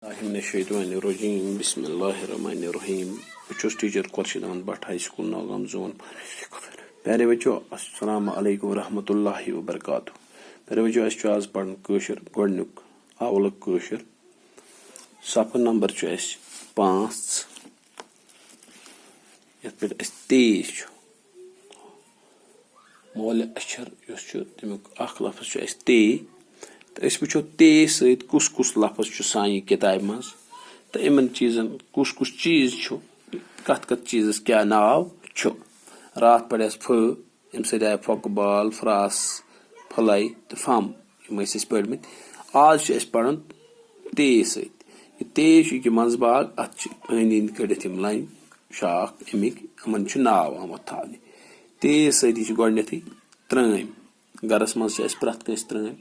Bismillahirrahmanirrahim. Bismillahirrahmanirrahim. Bachus teacher Khurshid Ahmed Bhatt High School Nagam Zone. Pyare bachcho assalamu alaikum warahmatullahi wabarakatuh. Pyare bachcho aschu az padan kashir godnuk awluk kashir. Safa number chu as 5. Yat pet as 23 chu. Mole ashar yus chu temuk akh lafz chu as te. أسۍ وٕچھو تے سۭتۍ کُس لفظ چھُ سانہِ کِتابہِ منٛز تہٕ یِمن چیٖزن کُس چیٖز چھُ کتھ چیٖزس کیٛاہ ناو چھُ راتھ پرِ اَسہِ فٲ ییٚمہِ سۭتۍ آیہِ پھۄکہٕ بال فراس پھٕلے تہٕ فم یِم ٲسۍ اَسہِ پٔرمٕتۍ آز چھُ اَسہِ پرُن تے سۭتۍ یہِ تے چھُ یہِ منٛزٕ باگ اتھ چھِ أنٛدۍ أنٛدۍ کٔڑِتھ یِم لنہِ شاخ اَمِکۍ یِمن چھُ ناو آمُت تھاونہٕ تے سۭتی چھِ گۄڈٕنیتھٕے ترٲمۍ گرس منٛز چھِ اَسہِ پرٛٮ۪تھ کٲنٛسہِ ترٲمۍ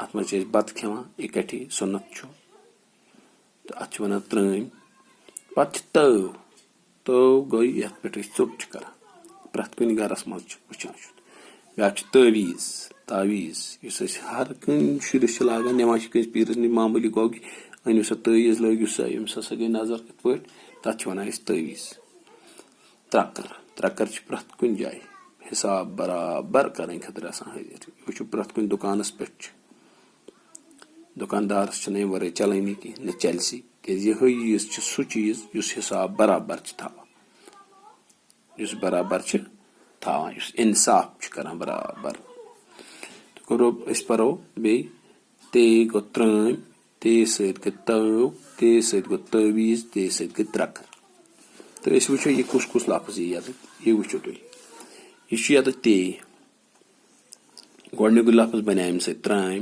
اتھ منٛز چھِ أسۍ بتہٕ کھٮ۪وان اِکٹھے سُنت چھُ تہٕ اتھ چھِ ونان ترٲمۍ پتہٕ چھِ تٲو گٔے یتھ پٮ۪ٹھ أسۍ ژوٚٹ چھِ کران پرٛٮ۪تھ کُنہِ گرس منٛز چھِ وٕچھان چھُ بیاکھ چھُ تٲویٖز یُس أسۍ ہر کُنہِ شُرِس چھِ لاگان نِوان چھِ کٲنٛسہِ پیٖرس نِش معموٗلی گوٚو کہِ أنِو سا تٲویٖز لٲگِو سا ییٚمِس ہسا گٔے نظر یِتھ پٲٹھۍ تتھ چھِ ونان أسۍ تٲویٖز ترکر چھِ پرٛٮ۪تھ کُنہِ جایہِ حِساب برابر کرٕنۍ خٲطرٕ آسان حٲضر وٕچھو پرٛٮ۪تھ کُنہِ دُکانس پٮ۪ٹھ چھِ دُکاندارس چھنہٕ امہِ ورٲے چلٲنی کینٛہہ نہ چلسی کیٛازِ یِہے چیٖز چھُ سُہ چیٖز یُس حِساب برابر چھُ تھاوان یُس اِنصاف چھُ کران برابر أسۍ پرو بیٚیہِ تے گوٚو ترٲمۍ تے سۭتۍ گٔے تٲو تے سۭتۍ گوٚو تٲویٖز تے سۭتۍ گٔے ترکر تہٕ أسۍ وٕچھو یہِ کُس لفظ یی ییٚتٮ۪تھ یہِ وٕچھو تُہۍ یہِ چھُ ییٚتٮ۪تھ تے گۄڈنیُکُے لفظ بنیٛاو اَمہِ سۭتۍ ترٲمۍ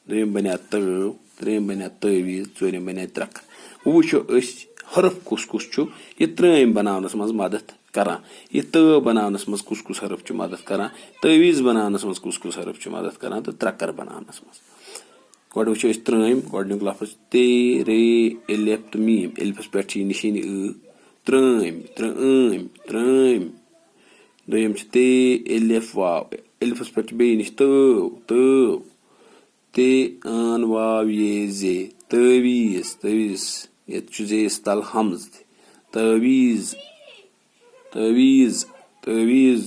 دوٚیِم بنیٛاو تٲو ترٛیٚیِم بنیٛاو تٲویٖز ژوٗرِم بنیٛاو ترکر وۄنۍ وٕچھو أسۍ حرف کُس چھُ یہِ ترٲمۍ بناونس منٛز مدد کران یہِ تٲو بناونس منٛز کُس حرف چھُ مدد کران تٲویٖز بناونس منٛز کُس حرف چھُ مدد کران تہٕ ترکر بناونس منٛز گۄڈٕ وٕچھو أسۍ ترٲمۍ گۄڈنیُک لفظ تے رے الف تہٕ میٖم الفس پٮ۪ٹھ چھِ یہِ نِشٲنی ترٲمۍ دوٚیِم چھِ تے الف واو الفس پٮ۪ٹھ چھِ بیٚیہِ نِش تٲو تے ٲن واو یے زے تٲویٖز ییٚتہِ چھُ زیس تل ہمز تہِ تٲویٖز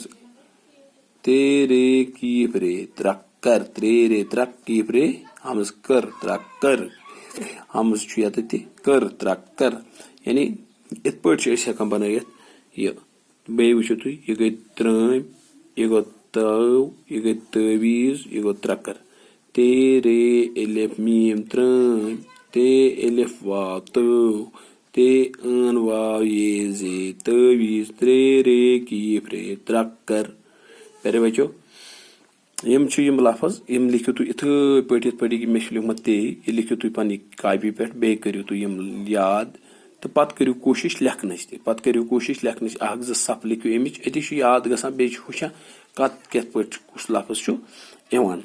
تے رے کیٖف رے ترکر ترے رے ترک کیٖف رے ہمز کر ترکر ہمز چھُ ییٚتٮ۪تھ تہِ کر ترکر یعنی یِتھ پٲٹھۍ چھِ أسۍ ہٮ۪کان بنٲیِتھ یہِ بیٚیہِ وٕچھِو تُہۍ یہِ گٔے ترٲمۍ یہِ گوٚو تٲو یہِ گٔے تٲویٖز یہِ گوٚو ترکر تے رے الف میٖم ترٲمۍ تے الف واو تٲو تے ٲن واو یے زے تٲویٖز ترے رے کیٖف رے ترکر پیارے بچو یِم چھِ یِم لفظ یِم لیکھِو تُہۍ یِتھٕے پٲٹھۍ یہِ مےٚ چھُ لیوٗکھمُت تے یہِ لیکھِو تُہۍ پننہِ کاپی پٮ۪ٹھ بیٚیہِ کٔرِو تُہۍ یِم یاد تہٕ پتہٕ کٔرِو کوٗشش لیکھنٕچ 1-2 صفہٕ لیکھِو امِچ أتی چھُ یاد گژھان بیٚیہِ چھُ وٕچھان کِتھ پٲٹھۍ کُس لفظ چھُ یِوان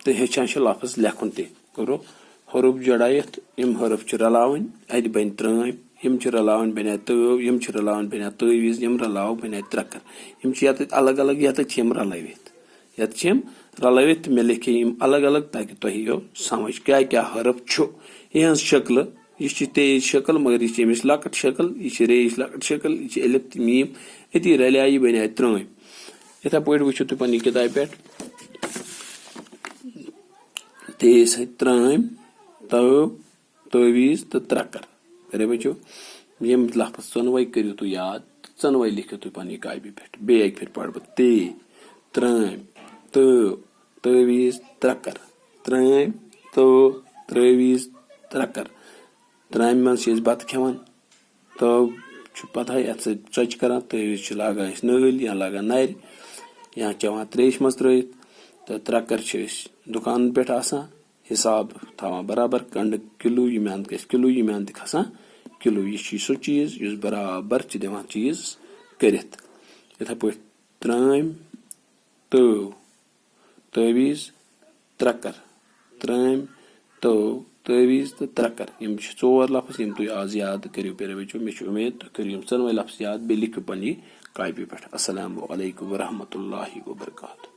تہٕ ہیٚچھان چھِ لفظ لیکھُن تہِ کرو حروف جڑٲیِتھ یِم حرف چھِ رلاوٕنۍ اَتہِ بنہِ ترٲمۍ یِم چھِ رلاوٕنۍ بنیٛاو تٲو یِم چھِ رلاوٕنۍ بنیٛاو تٲویٖز یِم رلاوو بنیٛاو ترکر یِم چھِ ییٚتٮ۪تھ الگ ییٚتٮ۪تھ چھِ یِم رلٲوِتھ تہٕ مےٚ لیکھے یِم الگ تاکہِ تۄہہِ یِیو سمجھ کیٛاہ حرف چھُ یِہٕنٛز شکلہٕ یہِ چھِ تیز شکل مگر یہِ چھِ أمِچ لۄکٕٹ شکل یہِ چھِ ریش لۄکٕٹ شکل یہِ چھِ الف تہٕ میٖم أتی رلیٛاو یہِ بنیٛاو ترٲمۍ یِتھے پٲٹھۍ وٕچھِو تُہۍ پننہِ کِتابہِ پٮ۪ٹھ تے سۭتۍ ترٲمۍ تٲو تٲویٖز تہٕ ترکر پیارے بچو یِم لفظ ژۄنوَے کٔرِو تُہۍ یاد ژۄنوَے لیکھِو تُہۍ پننہِ کاپی پٮ۪ٹھ بیٚیہِ اکہِ پھِرِ پرٕ بہٕ تے ترٲمۍ تٲو تٲویٖز ترکر ترٲمۍ تٲو تٲویٖز ترکر ترامہِ منٛز چھِ أسۍ بتہٕ کھٮ۪وان تٲو چھُ پتہٕ یتھ سۭتۍ ژۄچہِ کران تٲویٖز چھِ لاگان أسۍ نٲلۍ یا لاگان نرِ یا چٮ۪وان تریشہِ منٛز ترٲیِتھ تہٕ ترکر چھِ أسۍ دُکانن پٮ۪ٹھ آسان حِساب تھاوان برابر کنڈٕ کِلوٗ ییٚمہِ اندٕ گژھِ کِلوٗ ییٚمہِ اندٕ کھسان کِلوٗ یہِ چھُ سُہ چیٖز یُس برابر چھِ دِوان چیٖز کٔرِتھ یِتھے پٲٹھۍ ترٲمۍ تٲو تٲویٖز ترکر ترٲمۍ تٲو تٲویٖز تہٕ ترکر یِم چھِ 4 لفظ یِم تُہۍ آز یاد کٔرِو پیارے بچو مےٚ چھِ اُمید تُہۍ کٔرِو یِم ژۄنوَے لفظ یاد بیٚیہِ لیکھِو پننہِ کاپی پٮ۪ٹھ السلامُ علیکم ورحمتہ اللہ وبرکاتہ